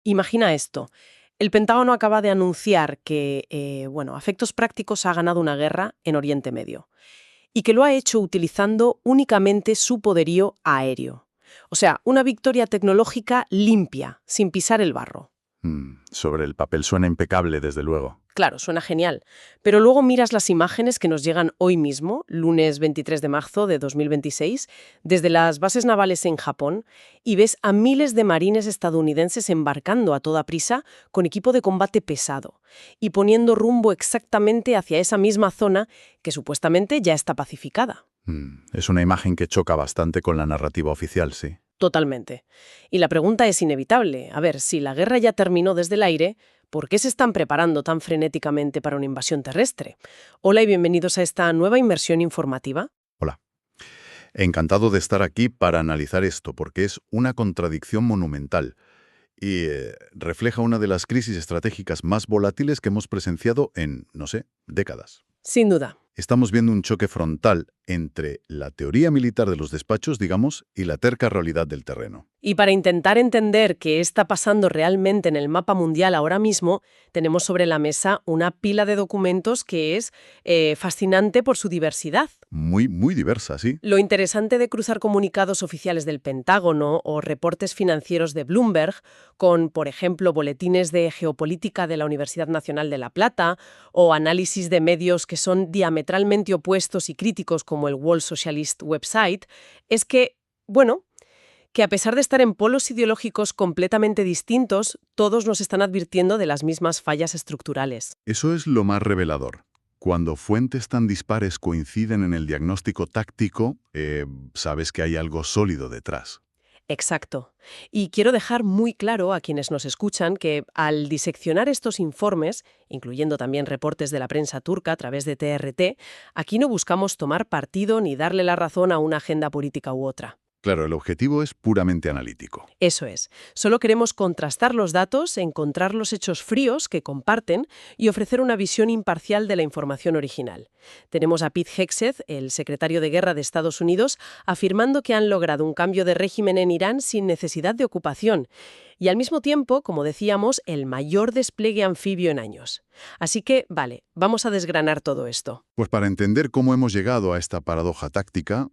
Imagina esto. El Pentágono acaba de anunciar que, a efectos prácticos ha ganado una guerra en Oriente Medio y que lo ha hecho utilizando únicamente su poderío aéreo. O sea, una victoria tecnológica limpia, sin pisar el barro. Sobre el papel suena impecable, desde luego. Claro, suena genial, pero luego miras las imágenes que nos llegan hoy mismo, lunes 23 de marzo de 2026, desde las bases navales en Japón, y ves a miles de marines estadounidenses embarcando a toda prisa con equipo de combate pesado y poniendo rumbo exactamente hacia esa misma zona que supuestamente ya está pacificada. Es una imagen que choca bastante con la narrativa oficial, sí. Totalmente. Y la pregunta es inevitable. A ver, si la guerra ya terminó desde el aire, ¿por qué se están preparando tan frenéticamente para una invasión terrestre? Hola y bienvenidos a esta nueva inmersión informativa. Hola. Encantado de estar aquí para analizar esto, porque es una contradicción monumental y refleja una de las crisis estratégicas más volátiles que hemos presenciado en, no sé, décadas. Sin duda. Estamos viendo un choque frontal entre la teoría militar de los despachos, digamos, y la terca realidad del terreno. Y para intentar entender qué está pasando realmente en el mapa mundial ahora mismo, tenemos sobre la mesa una pila de documentos que es fascinante por su diversidad. Muy, muy diversa, sí. Lo interesante de cruzar comunicados oficiales del Pentágono o reportes financieros de Bloomberg con, por ejemplo, boletines de geopolítica de la Universidad Nacional de La Plata o análisis de medios que son diametralmente opuestos y críticos como el World Socialist Website, es que, que a pesar de estar en polos ideológicos completamente distintos, todos nos están advirtiendo de las mismas fallas estructurales. Eso es lo más revelador. Cuando fuentes tan dispares coinciden en el diagnóstico táctico, sabes que hay algo sólido detrás. Exacto. Y quiero dejar muy claro a quienes nos escuchan que al diseccionar estos informes, incluyendo también reportes de la prensa turca a través de TRT, aquí no buscamos tomar partido ni darle la razón a una agenda política u otra. Claro, el objetivo es puramente analítico. Eso es. Solo queremos contrastar los datos, encontrar los hechos fríos que comparten y ofrecer una visión imparcial de la información original. Tenemos a Pete Hegseth, el secretario de Guerra de Estados Unidos, afirmando que han logrado un cambio de régimen en Irán sin necesidad de ocupación y al mismo tiempo, como decíamos, el mayor despliegue anfibio en años. Así que, vale, vamos a desgranar todo esto. Pues para entender cómo hemos llegado a esta paradoja táctica,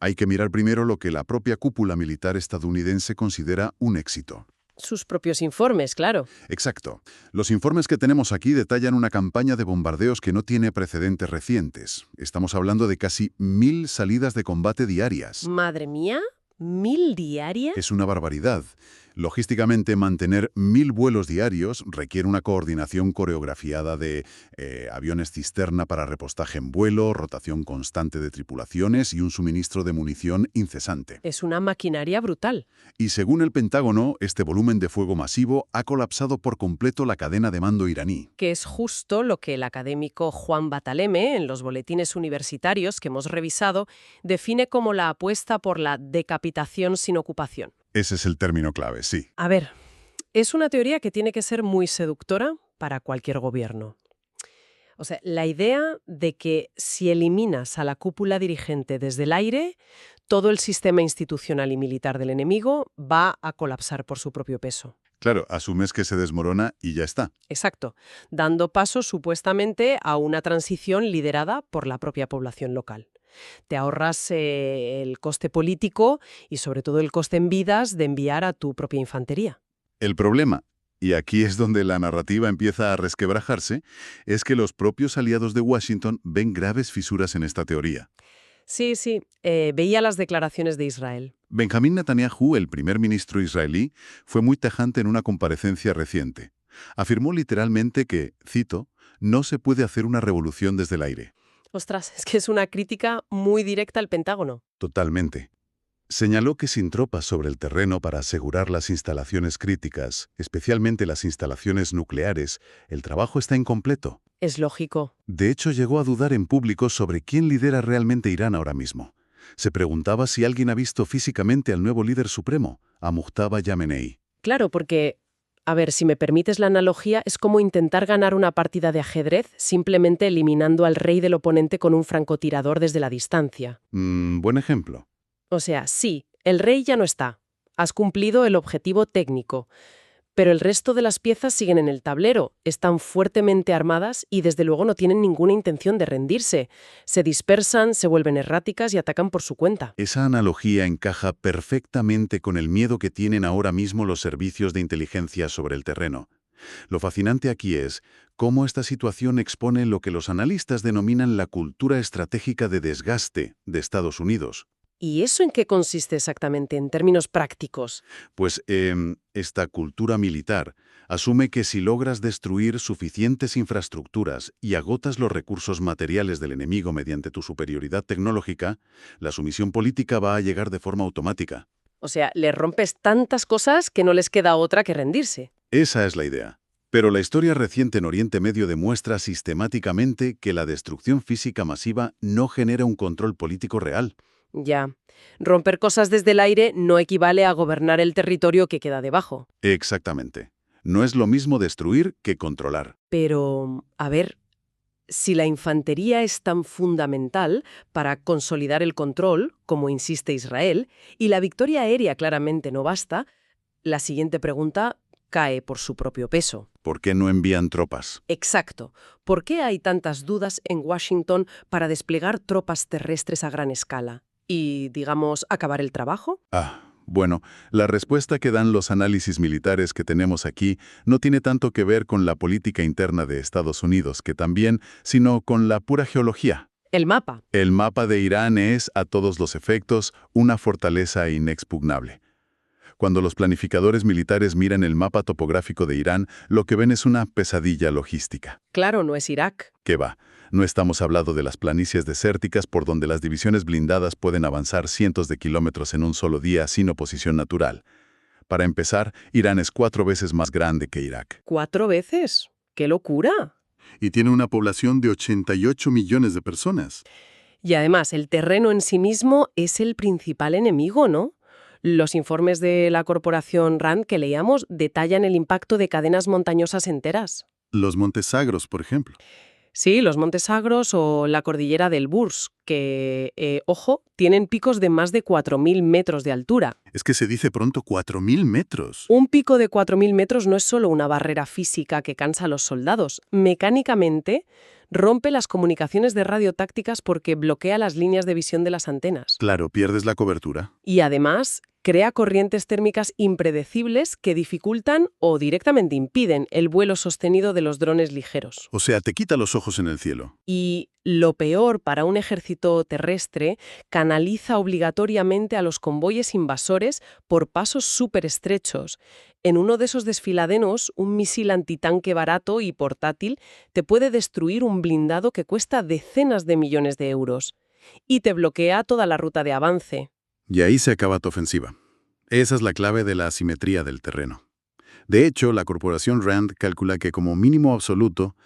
hay que mirar primero lo que la propia cúpula militar estadounidense considera un éxito. Sus propios informes, claro. Exacto. Los informes que tenemos aquí detallan una campaña de bombardeos que no tiene precedentes recientes. Estamos hablando de casi 1000 salidas de combate diarias. Madre mía, ¿1000 diarias? Es una barbaridad. Logísticamente, mantener 1000 vuelos diarios requiere una coordinación coreografiada de aviones cisterna para repostaje en vuelo, rotación constante de tripulaciones y un suministro de munición incesante. Es una maquinaria brutal. Y según el Pentágono, este volumen de fuego masivo ha colapsado por completo la cadena de mando iraní. Que es justo lo que el académico Juan Bataleme, en los boletines universitarios que hemos revisado, define como la apuesta por la decapitación sin ocupación. Ese es el término clave, sí. A ver, es una teoría que tiene que ser muy seductora para cualquier gobierno. O sea, la idea de que si eliminas a la cúpula dirigente desde el aire, todo el sistema institucional y militar del enemigo va a colapsar por su propio peso. Claro, asumes que se desmorona y ya está. Exacto, dando paso supuestamente a una transición liderada por la propia población local. Te ahorras el coste político y sobre todo el coste en vidas de enviar a tu propia infantería. El problema, y aquí es donde la narrativa empieza a resquebrajarse, es que los propios aliados de Washington ven graves fisuras en esta teoría. Sí, veía las declaraciones de Israel. Benjamín Netanyahu, el primer ministro israelí, fue muy tajante en una comparecencia reciente. Afirmó literalmente que, cito, no se puede hacer una revolución desde el aire. Ostras, es que es una crítica muy directa al Pentágono. Totalmente. Señaló que sin tropas sobre el terreno para asegurar las instalaciones críticas, especialmente las instalaciones nucleares, el trabajo está incompleto. Es lógico. De hecho, llegó a dudar en público sobre quién lidera realmente Irán ahora mismo. Se preguntaba si alguien ha visto físicamente al nuevo líder supremo, a Mujtaba Yamenei. Claro, porque, a ver, si me permites la analogía, es como intentar ganar una partida de ajedrez simplemente eliminando al rey del oponente con un francotirador desde la distancia. Buen ejemplo. O sea, sí, el rey ya no está. Has cumplido el objetivo técnico. Pero el resto de las piezas siguen en el tablero, están fuertemente armadas y desde luego no tienen ninguna intención de rendirse. Se dispersan, se vuelven erráticas y atacan por su cuenta. Esa analogía encaja perfectamente con el miedo que tienen ahora mismo los servicios de inteligencia sobre el terreno. Lo fascinante aquí es cómo esta situación expone lo que los analistas denominan la cultura estratégica de desgaste de Estados Unidos. ¿Y eso en qué consiste exactamente en términos prácticos? Pues esta cultura militar asume que si logras destruir suficientes infraestructuras y agotas los recursos materiales del enemigo mediante tu superioridad tecnológica, la sumisión política va a llegar de forma automática. O sea, les rompes tantas cosas que no les queda otra que rendirse. Esa es la idea. Pero la historia reciente en Oriente Medio demuestra sistemáticamente que la destrucción física masiva no genera un control político real. Ya, romper cosas desde el aire no equivale a gobernar el territorio que queda debajo. Exactamente. No es lo mismo destruir que controlar. Pero, a ver, si la infantería es tan fundamental para consolidar el control, como insiste Israel, y la victoria aérea claramente no basta, la siguiente pregunta cae por su propio peso. ¿Por qué no envían tropas? Exacto. ¿Por qué hay tantas dudas en Washington para desplegar tropas terrestres a gran escala? Y, digamos, acabar el trabajo? Bueno, la respuesta que dan los análisis militares que tenemos aquí no tiene tanto que ver con la política interna de Estados Unidos, que también, sino con la pura geología. El mapa. El mapa de Irán es, a todos los efectos, una fortaleza inexpugnable. Cuando los planificadores militares miran el mapa topográfico de Irán, lo que ven es una pesadilla logística. Claro, no es Irak. ¿Qué va? No estamos hablando de las planicies desérticas por donde las divisiones blindadas pueden avanzar cientos de kilómetros en un solo día sin oposición natural. Para empezar, Irán es 4 veces más grande que Irak. ¿4 veces? ¡Qué locura! Y tiene una población de 88 millones de personas. Y además, el terreno en sí mismo es el principal enemigo, ¿no? Los informes de la corporación RAND que leíamos detallan el impacto de cadenas montañosas enteras. Los Montes Sagros, por ejemplo. Sí, los Montes Sagros o la cordillera del Burs, que, ojo, tienen picos de más de 4.000 metros de altura. Es que se dice pronto 4.000 metros. Un pico de 4.000 metros no es solo una barrera física que cansa a los soldados. Mecánicamente, rompe las comunicaciones de radio tácticas porque bloquea las líneas de visión de las antenas. Claro, pierdes la cobertura. Y además, crea corrientes térmicas impredecibles que dificultan o directamente impiden el vuelo sostenido de los drones ligeros. O sea, te quita los ojos en el cielo. Y lo peor para un ejército terrestre, canaliza obligatoriamente a los convoyes invasores por pasos súper estrechos. En uno de esos desfiladenos, un misil antitanque barato y portátil te puede destruir un blindado que cuesta decenas de millones de euros. Y te bloquea toda la ruta de avance. Y ahí se acaba tu ofensiva. Esa es la clave de la asimetría del terreno. De hecho, la corporación RAND calcula que como mínimo absoluto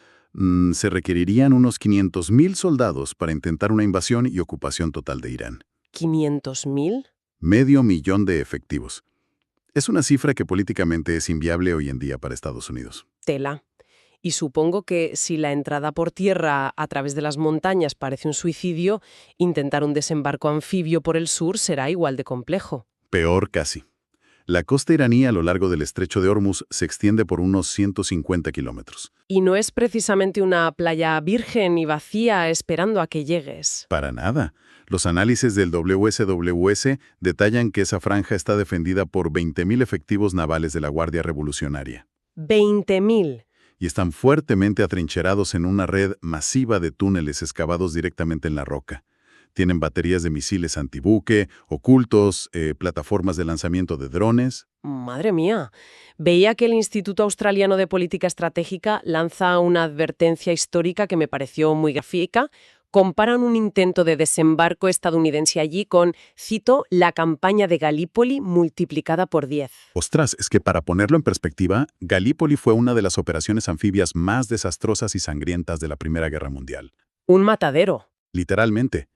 se requerirían unos 500.000 soldados para intentar una invasión y ocupación total de Irán. ¿500.000? Medio millón de efectivos. Es una cifra que políticamente es inviable hoy en día para Estados Unidos. Tela. Y supongo que si la entrada por tierra a través de las montañas parece un suicidio, intentar un desembarco anfibio por el sur será igual de complejo. Peor casi. La costa iraní a lo largo del estrecho de Hormuz se extiende por unos 150 kilómetros. Y no es precisamente una playa virgen y vacía esperando a que llegues. Para nada. Los análisis del WSWS detallan que esa franja está defendida por 20.000 efectivos navales de la Guardia Revolucionaria. 20.000. Y están fuertemente atrincherados en una red masiva de túneles excavados directamente en la roca. Tienen baterías de misiles antibuque, ocultos, plataformas de lanzamiento de drones. Madre mía. Veía que el Instituto Australiano de Política Estratégica lanza una advertencia histórica que me pareció muy gráfica. Comparan un intento de desembarco estadounidense allí con, cito, la campaña de Galípoli multiplicada por 10. Ostras, es que para ponerlo en perspectiva, Galípoli fue una de las operaciones anfibias más desastrosas y sangrientas de la Primera Guerra Mundial. Un matadero. Literalmente.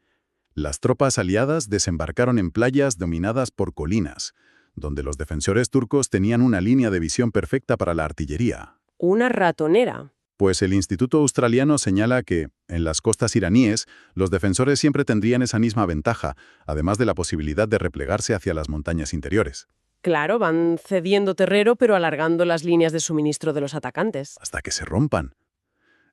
Las tropas aliadas desembarcaron en playas dominadas por colinas, donde los defensores turcos tenían una línea de visión perfecta para la artillería. Una ratonera. Pues el Instituto Australiano señala que, en las costas iraníes, los defensores siempre tendrían esa misma ventaja, además de la posibilidad de replegarse hacia las montañas interiores. Claro, van cediendo terreno pero alargando las líneas de suministro de los atacantes. hasta que se rompan.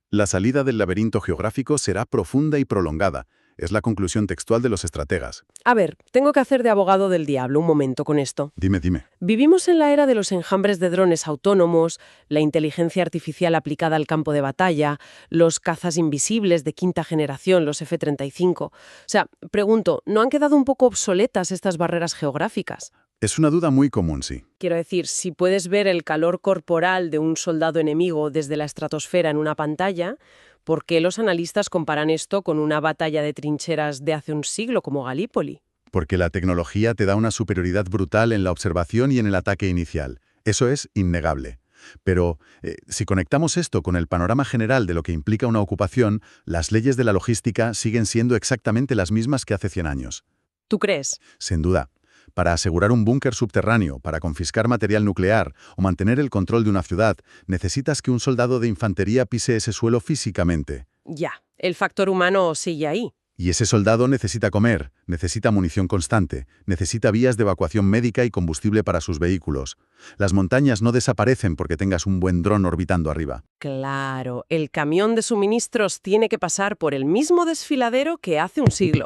La salida del laberinto geográfico será profunda y prolongada. Es la conclusión textual de los estrategas. A ver, tengo que hacer de abogado del diablo un momento con esto. Dime. Vivimos en la era de los enjambres de drones autónomos, la inteligencia artificial aplicada al campo de batalla, los cazas invisibles de quinta generación, los F-35. O sea, pregunto, ¿no han quedado un poco obsoletas estas barreras geográficas? Es una duda muy común, sí. Quiero decir, si puedes ver el calor corporal de un soldado enemigo desde la estratosfera en una pantalla, ¿por qué los analistas comparan esto con una batalla de trincheras de hace un siglo como Galípoli? Porque la tecnología te da una superioridad brutal en la observación y en el ataque inicial. Eso es innegable. Pero si conectamos esto con el panorama general de lo que implica una ocupación, las leyes de la logística siguen siendo exactamente las mismas que hace 100 años. ¿Tú crees? Sin duda. Para asegurar un búnker subterráneo, para confiscar material nuclear o mantener el control de una ciudad, necesitas que un soldado de infantería pise ese suelo físicamente. Ya, el factor humano sigue ahí. Y ese soldado necesita comer, necesita munición constante, necesita vías de evacuación médica y combustible para sus vehículos. Las montañas no desaparecen porque tengas un buen dron orbitando arriba. Claro, el camión de suministros tiene que pasar por el mismo desfiladero que hace un siglo.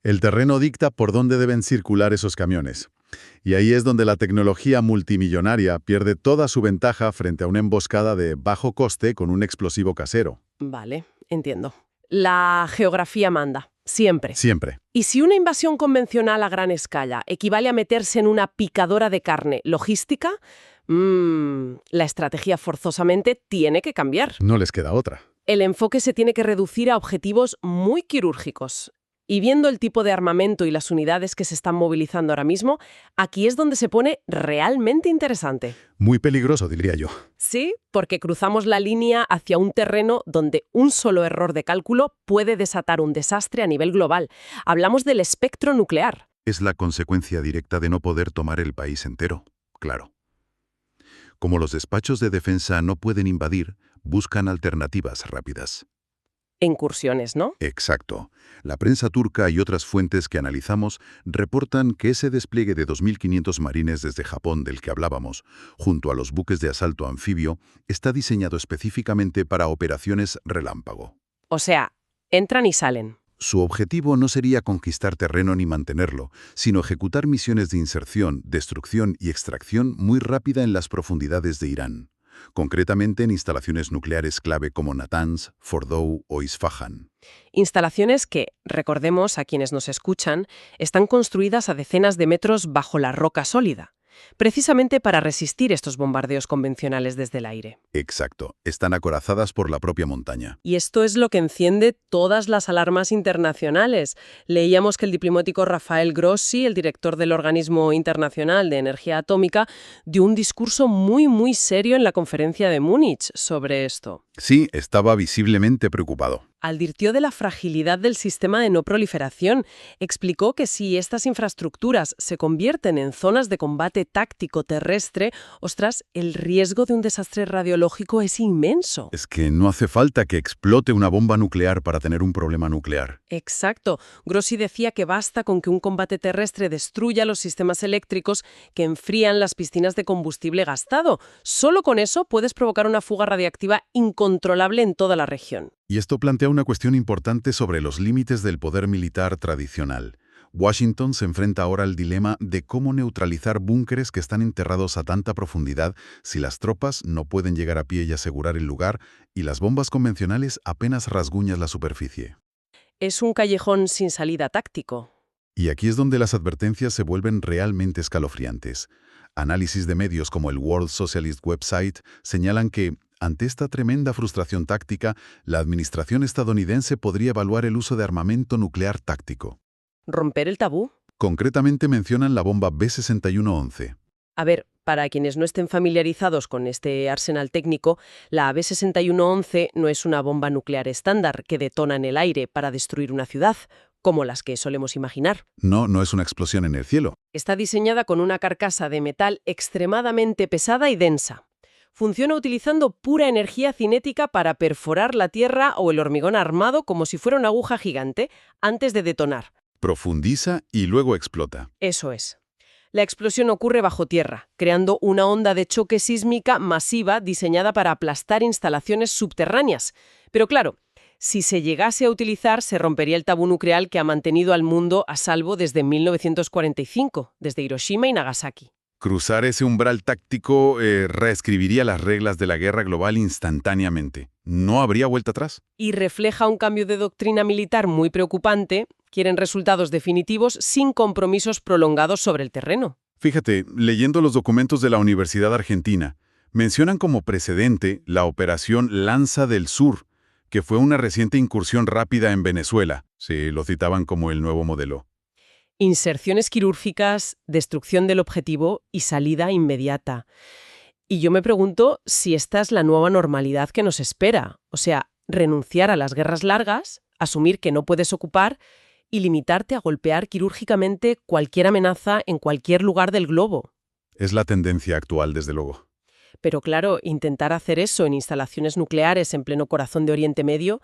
El terreno dicta por dónde deben circular esos camiones. Y ahí es donde la tecnología multimillonaria pierde toda su ventaja frente a una emboscada de bajo coste con un explosivo casero. Vale, entiendo. La geografía manda, siempre. Siempre. Y si una invasión convencional a gran escala equivale a meterse en una picadora de carne logística, la estrategia forzosamente tiene que cambiar. No les queda otra. El enfoque se tiene que reducir a objetivos muy quirúrgicos. Y viendo el tipo de armamento y las unidades que se están movilizando ahora mismo, aquí es donde se pone realmente interesante. Muy peligroso, diría yo. Sí, porque cruzamos la línea hacia un terreno donde un solo error de cálculo puede desatar un desastre a nivel global. Hablamos del espectro nuclear. Es la consecuencia directa de no poder tomar el país entero, claro. Como los despachos de defensa no pueden invadir, buscan alternativas rápidas. Incursiones, ¿no? Exacto. La prensa turca y otras fuentes que analizamos reportan que ese despliegue de 2.500 marines desde Japón del que hablábamos, junto a los buques de asalto anfibio, está diseñado específicamente para operaciones relámpago. O sea, entran y salen. Su objetivo no sería conquistar terreno ni mantenerlo, sino ejecutar misiones de inserción, destrucción y extracción muy rápida en las profundidades de Irán, concretamente en instalaciones nucleares clave como Natanz, Fordow o Isfahan. Instalaciones que, recordemos a quienes nos escuchan, están construidas a decenas de metros bajo la roca sólida, precisamente para resistir estos bombardeos convencionales desde el aire. Exacto, están acorazadas por la propia montaña. Y esto es lo que enciende todas las alarmas internacionales. Leíamos que el diplomático Rafael Grossi, el director del Organismo Internacional de Energía Atómica, dio un discurso muy serio en la conferencia de Múnich sobre esto. Sí, estaba visiblemente preocupado. Advirtió de la fragilidad del sistema de no proliferación. Explicó que si estas infraestructuras se convierten en zonas de combate táctico terrestre, ostras, el riesgo de un desastre radiológico es inmenso. Es que no hace falta que explote una bomba nuclear para tener un problema nuclear. Exacto. Grossi decía que basta con que un combate terrestre destruya los sistemas eléctricos que enfrían las piscinas de combustible gastado. Solo con eso puedes provocar una fuga radiactiva incontrolable en toda la región. Y esto plantea una cuestión importante sobre los límites del poder militar tradicional. Washington se enfrenta ahora al dilema de cómo neutralizar búnkeres que están enterrados a tanta profundidad si las tropas no pueden llegar a pie y asegurar el lugar y las bombas convencionales apenas rasguñan la superficie. Es un callejón sin salida táctico. Y aquí es donde las advertencias se vuelven realmente escalofriantes. Análisis de medios como el World Socialist Website señalan que, ante esta tremenda frustración táctica, la administración estadounidense podría evaluar el uso de armamento nuclear táctico. ¿Romper el tabú? Concretamente mencionan la bomba B-6111. A ver, para quienes no estén familiarizados con este arsenal técnico, la B-6111 no es una bomba nuclear estándar que detona en el aire para destruir una ciudad, como las que solemos imaginar. No es una explosión en el cielo. Está diseñada con una carcasa de metal extremadamente pesada y densa. Funciona utilizando pura energía cinética para perforar la tierra o el hormigón armado como si fuera una aguja gigante antes de detonar. Profundiza y luego explota. Eso es. La explosión ocurre bajo tierra, creando una onda de choque sísmica masiva diseñada para aplastar instalaciones subterráneas. Pero claro, si se llegase a utilizar, se rompería el tabú nuclear que ha mantenido al mundo a salvo desde 1945, desde Hiroshima y Nagasaki. Cruzar ese umbral táctico reescribiría las reglas de la guerra global instantáneamente. ¿No habría vuelta atrás? Y refleja un cambio de doctrina militar muy preocupante. Quieren resultados definitivos sin compromisos prolongados sobre el terreno. Fíjate, leyendo los documentos de la Universidad Argentina, mencionan como precedente la Operación Lanza del Sur, que fue una reciente incursión rápida en Venezuela. Sí, lo citaban como el nuevo modelo. Inserciones quirúrgicas, destrucción del objetivo y salida inmediata. Y yo me pregunto si esta es la nueva normalidad que nos espera. O sea, renunciar a las guerras largas, asumir que no puedes ocupar y limitarte a golpear quirúrgicamente cualquier amenaza en cualquier lugar del globo. Es la tendencia actual, desde luego. Pero claro, intentar hacer eso en instalaciones nucleares en pleno corazón de Oriente Medio,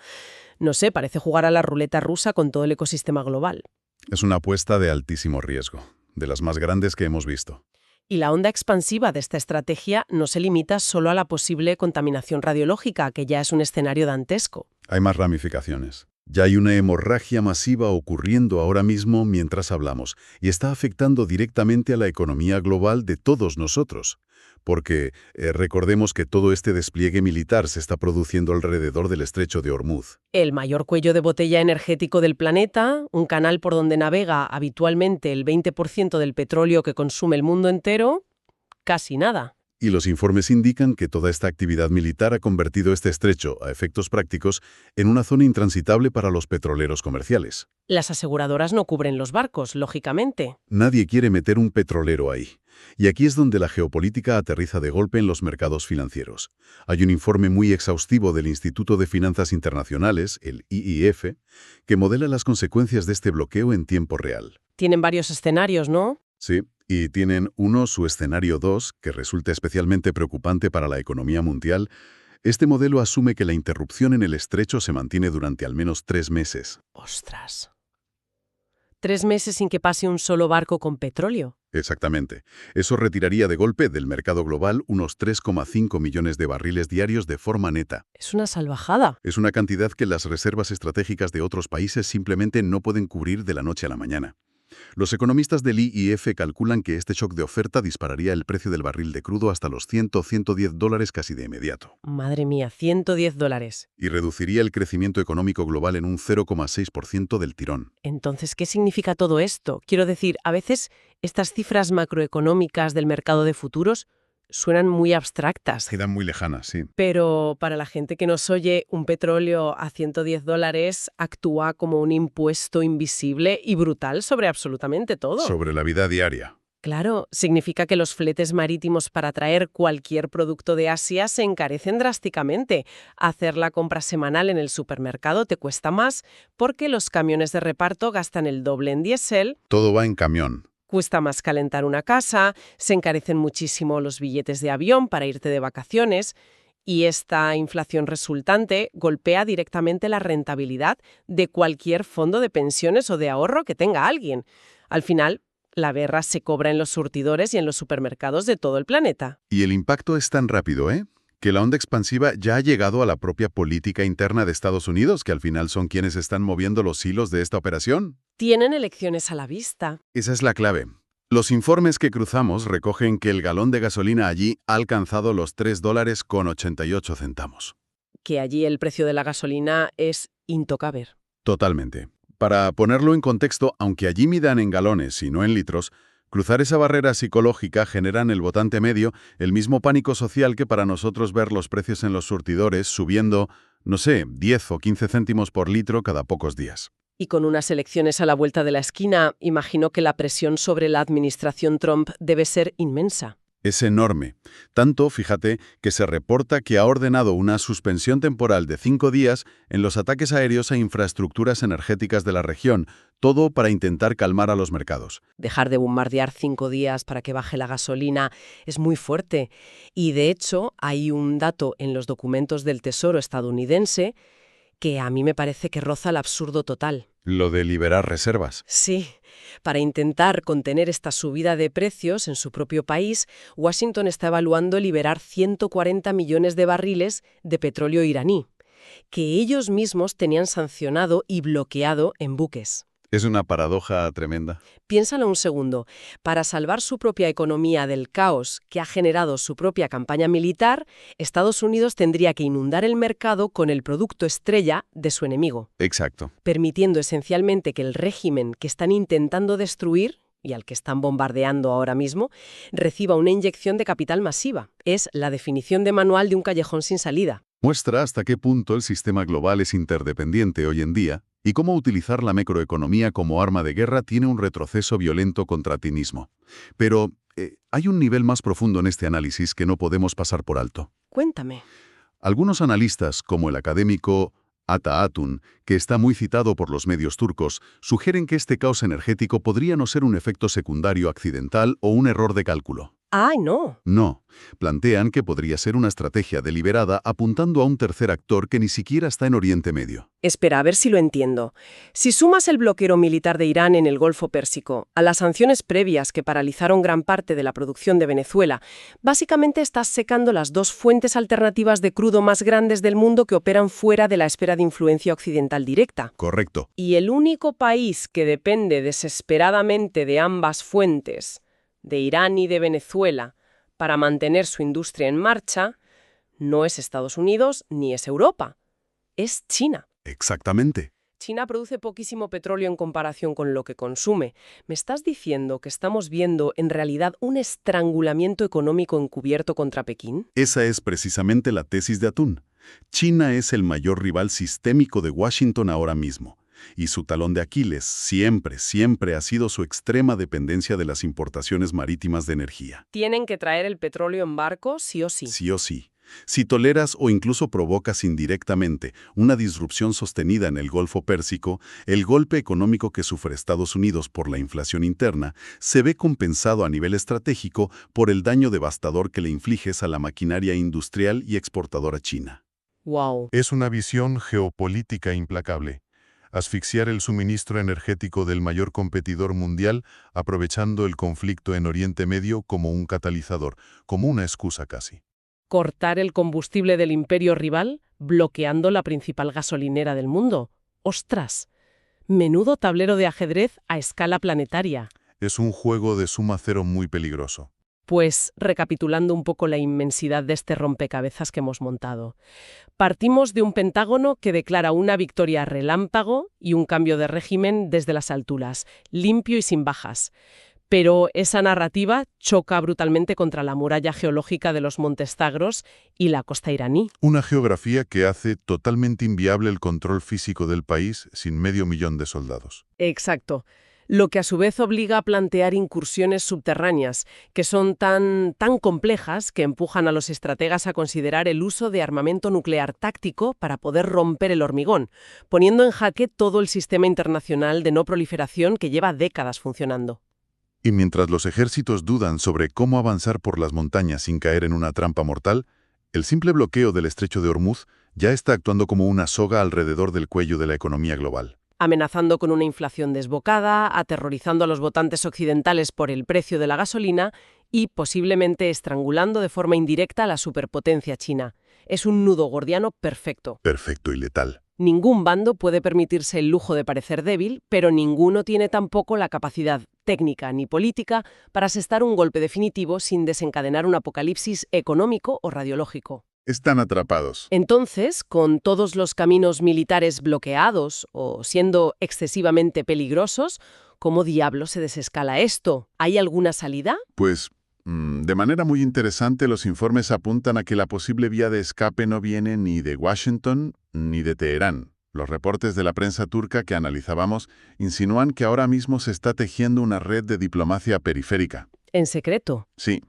no sé, parece jugar a la ruleta rusa con todo el ecosistema global. Es una apuesta de altísimo riesgo, de las más grandes que hemos visto. Y la onda expansiva de esta estrategia no se limita solo a la posible contaminación radiológica, que ya es un escenario dantesco. Hay más ramificaciones. Ya hay una hemorragia masiva ocurriendo ahora mismo mientras hablamos y está afectando directamente a la economía global de todos nosotros. Porque recordemos que todo este despliegue militar se está produciendo alrededor del estrecho de Hormuz. El mayor cuello de botella energético del planeta, un canal por donde navega habitualmente el 20% del petróleo que consume el mundo entero, casi nada. Y los informes indican que toda esta actividad militar ha convertido este estrecho, a efectos prácticos, en una zona intransitable para los petroleros comerciales. Las aseguradoras no cubren los barcos, lógicamente. Nadie quiere meter un petrolero ahí. Y aquí es donde la geopolítica aterriza de golpe en los mercados financieros. Hay un informe muy exhaustivo del Instituto de Finanzas Internacionales, el IIF, que modela las consecuencias de este bloqueo en tiempo real. Tienen varios escenarios, ¿no? Sí, y tienen su escenario 2, que resulta especialmente preocupante para la economía mundial. Este modelo asume que la interrupción en el estrecho se mantiene durante al menos 3 meses. ¡Ostras! 3 meses sin que pase un solo barco con petróleo. Exactamente. Eso retiraría de golpe del mercado global unos 3,5 millones de barriles diarios de forma neta. Es una salvajada. Es una cantidad que las reservas estratégicas de otros países simplemente no pueden cubrir de la noche a la mañana. Los economistas del IIF calculan que este shock de oferta dispararía el precio del barril de crudo hasta los $100-110 casi de inmediato. Madre mía, $110. Y reduciría el crecimiento económico global en un 0,6% del tirón. Entonces, ¿qué significa todo esto? Quiero decir, a veces estas cifras macroeconómicas del mercado de futuros suenan muy abstractas. Quedan muy lejanas, sí. Pero para la gente que nos oye, un petróleo a $110 actúa como un impuesto invisible y brutal sobre absolutamente todo. Sobre la vida diaria. Claro, significa que los fletes marítimos para traer cualquier producto de Asia se encarecen drásticamente. Hacer la compra semanal en el supermercado te cuesta más porque los camiones de reparto gastan el doble en diésel. Todo va en camión. Cuesta más calentar una casa, se encarecen muchísimo los billetes de avión para irte de vacaciones y esta inflación resultante golpea directamente la rentabilidad de cualquier fondo de pensiones o de ahorro que tenga alguien. Al final, la guerra se cobra en los surtidores y en los supermercados de todo el planeta. Y el impacto es tan rápido, que la onda expansiva ya ha llegado a la propia política interna de Estados Unidos, que al final son quienes están moviendo los hilos de esta operación. Tienen elecciones a la vista. Esa es la clave. Los informes que cruzamos recogen que el galón de gasolina allí ha alcanzado los $3,88. Que allí el precio de la gasolina es intocable. Totalmente. Para ponerlo en contexto, aunque allí midan en galones y no en litros, cruzar esa barrera psicológica genera en el votante medio el mismo pánico social que para nosotros ver los precios en los surtidores subiendo, no sé, 10 o 15 céntimos por litro cada pocos días. Y con unas elecciones a la vuelta de la esquina, imagino que la presión sobre la administración Trump debe ser inmensa. Es enorme. Tanto, fíjate, que se reporta que ha ordenado una suspensión temporal de 5 días en los ataques aéreos a infraestructuras energéticas de la región, todo para intentar calmar a los mercados. Dejar de bombardear 5 días para que baje la gasolina es muy fuerte. Y de hecho, hay un dato en los documentos del Tesoro estadounidense que a mí me parece que roza el absurdo total. Lo de liberar reservas. Sí, para intentar contener esta subida de precios en su propio país, Washington está evaluando liberar 140 millones de barriles de petróleo iraní, que ellos mismos tenían sancionado y bloqueado en buques. Es una paradoja tremenda. Piénsalo un segundo. Para salvar su propia economía del caos que ha generado su propia campaña militar, Estados Unidos tendría que inundar el mercado con el producto estrella de su enemigo, Exacto. permitiendo esencialmente que el régimen que están intentando destruir y al que están bombardeando ahora mismo, reciba una inyección de capital masiva. Es la definición de manual de un callejón sin salida. Muestra hasta qué punto el sistema global es interdependiente hoy en día y cómo utilizar la macroeconomía como arma de guerra tiene un retroceso violento contra ti mismo. Pero hay un nivel más profundo en este análisis que no podemos pasar por alto. Cuéntame. Algunos analistas, como el académico Ata Hatun, que está muy citado por los medios turcos, sugieren que este caos energético podría no ser un efecto secundario accidental o un error de cálculo. ¡Ay, no! No, plantean que podría ser una estrategia deliberada apuntando a un tercer actor que ni siquiera está en Oriente Medio. Espera, a ver si lo entiendo. Si sumas el bloqueo militar de Irán en el Golfo Pérsico a las sanciones previas que paralizaron gran parte de la producción de Venezuela, básicamente estás secando las dos fuentes alternativas de crudo más grandes del mundo que operan fuera de la esfera de influencia occidental directa. Correcto. Y el único país que depende desesperadamente de ambas fuentes, de Irán y de Venezuela, para mantener su industria en marcha, no es Estados Unidos ni es Europa, es China. Exactamente. China produce poquísimo petróleo en comparación con lo que consume. ¿Me estás diciendo que estamos viendo en realidad un estrangulamiento económico encubierto contra Pekín? Esa es precisamente la tesis de Hatun. China es el mayor rival sistémico de Washington ahora mismo. Y su talón de Aquiles siempre ha sido su extrema dependencia de las importaciones marítimas de energía. ¿Tienen que traer el petróleo en barco, sí o sí? Sí o sí. Si toleras o incluso provocas indirectamente una disrupción sostenida en el Golfo Pérsico, el golpe económico que sufre Estados Unidos por la inflación interna se ve compensado a nivel estratégico por el daño devastador que le infliges a la maquinaria industrial y exportadora china. ¡Wow! Es una visión geopolítica implacable. Asfixiar el suministro energético del mayor competidor mundial, aprovechando el conflicto en Oriente Medio como un catalizador, como una excusa casi. Cortar el combustible del imperio rival, bloqueando la principal gasolinera del mundo. ¡Ostras! Menudo tablero de ajedrez a escala planetaria. Es un juego de suma cero muy peligroso. Pues, recapitulando un poco la inmensidad de este rompecabezas que hemos montado. Partimos de un Pentágono que declara una victoria relámpago y un cambio de régimen desde las alturas, limpio y sin bajas. Pero esa narrativa choca brutalmente contra la muralla geológica de los Montes Zagros y la costa iraní. Una geografía que hace totalmente inviable el control físico del país sin 500.000 de soldados. Exacto. Lo que a su vez obliga a plantear incursiones subterráneas, que son tan complejas que empujan a los estrategas a considerar el uso de armamento nuclear táctico para poder romper el hormigón, poniendo en jaque todo el sistema internacional de no proliferación que lleva décadas funcionando. Y mientras los ejércitos dudan sobre cómo avanzar por las montañas sin caer en una trampa mortal, el simple bloqueo del estrecho de Hormuz ya está actuando como una soga alrededor del cuello de la economía global. Amenazando con una inflación desbocada, aterrorizando a los votantes occidentales por el precio de la gasolina y posiblemente estrangulando de forma indirecta a la superpotencia china. Es un nudo gordiano perfecto. Perfecto y letal. Ningún bando puede permitirse el lujo de parecer débil, pero ninguno tiene tampoco la capacidad técnica ni política para asestar un golpe definitivo sin desencadenar un apocalipsis económico o radiológico. Están atrapados. Entonces, con todos los caminos militares bloqueados o siendo excesivamente peligrosos, ¿cómo diablos se desescala esto? ¿Hay alguna salida? Pues, de manera muy interesante, los informes apuntan a que la posible vía de escape no viene ni de Washington ni de Teherán. Los reportes de la prensa turca que analizábamos insinúan que ahora mismo se está tejiendo una red de diplomacia periférica. En secreto. Sí.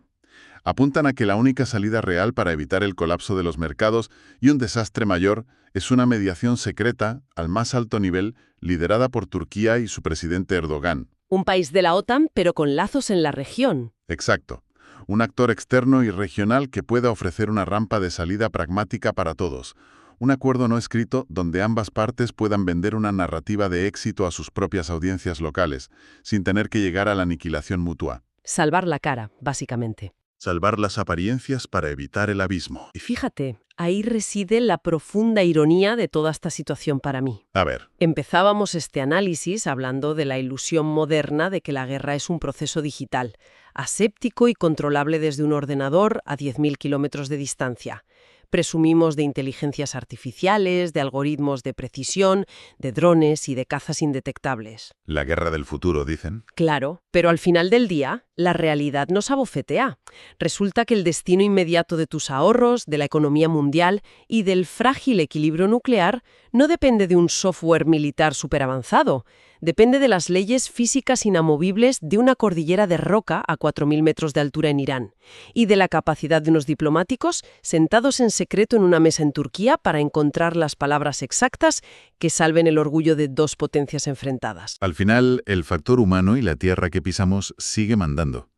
Apuntan a que la única salida real para evitar el colapso de los mercados y un desastre mayor es una mediación secreta, al más alto nivel, liderada por Turquía y su presidente Erdogan. Un país de la OTAN, pero con lazos en la región. Exacto. Un actor externo y regional que pueda ofrecer una rampa de salida pragmática para todos. Un acuerdo no escrito donde ambas partes puedan vender una narrativa de éxito a sus propias audiencias locales, sin tener que llegar a la aniquilación mutua. Salvar la cara, básicamente. Salvar las apariencias para evitar el abismo. Y fíjate, ahí reside la profunda ironía de toda esta situación para mí. A ver, Empezábamos este análisis hablando de la ilusión moderna de que la guerra es un proceso digital, aséptico y controlable desde un ordenador a 10.000 kilómetros de distancia. Presumimos de inteligencias artificiales, de algoritmos de precisión, de drones y de cazas indetectables. la guerra del futuro, dicen. Claro, pero al final del día, la realidad nos abofetea. Resulta que el destino inmediato de tus ahorros, de la economía mundial y del frágil equilibrio nuclear no depende de un software militar superavanzado. Depende de las leyes físicas inamovibles de una cordillera de roca a 4.000 metros de altura en Irán y de la capacidad de unos diplomáticos sentados en secreto en una mesa en Turquía para encontrar las palabras exactas que salven el orgullo de dos potencias enfrentadas. Al final, el factor humano y la tierra que pisamos sigue mandando.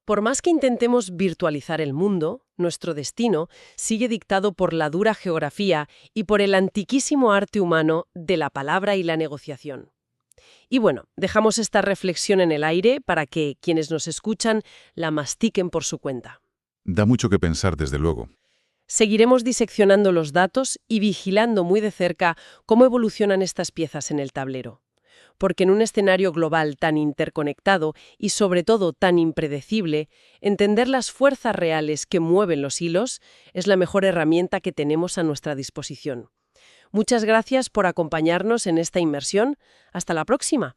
Por más que intentemos virtualizar el mundo, nuestro destino sigue dictado por la dura geografía y por el antiquísimo arte humano de la palabra y la negociación. Y bueno, dejamos esta reflexión en el aire para que quienes nos escuchan la mastiquen por su cuenta. Da mucho que pensar, desde luego. Seguiremos diseccionando los datos y vigilando muy de cerca cómo evolucionan estas piezas en el tablero. Porque en un escenario global tan interconectado y sobre todo tan impredecible, entender las fuerzas reales que mueven los hilos es la mejor herramienta que tenemos a nuestra disposición. Muchas gracias por acompañarnos en esta inmersión. Hasta la próxima.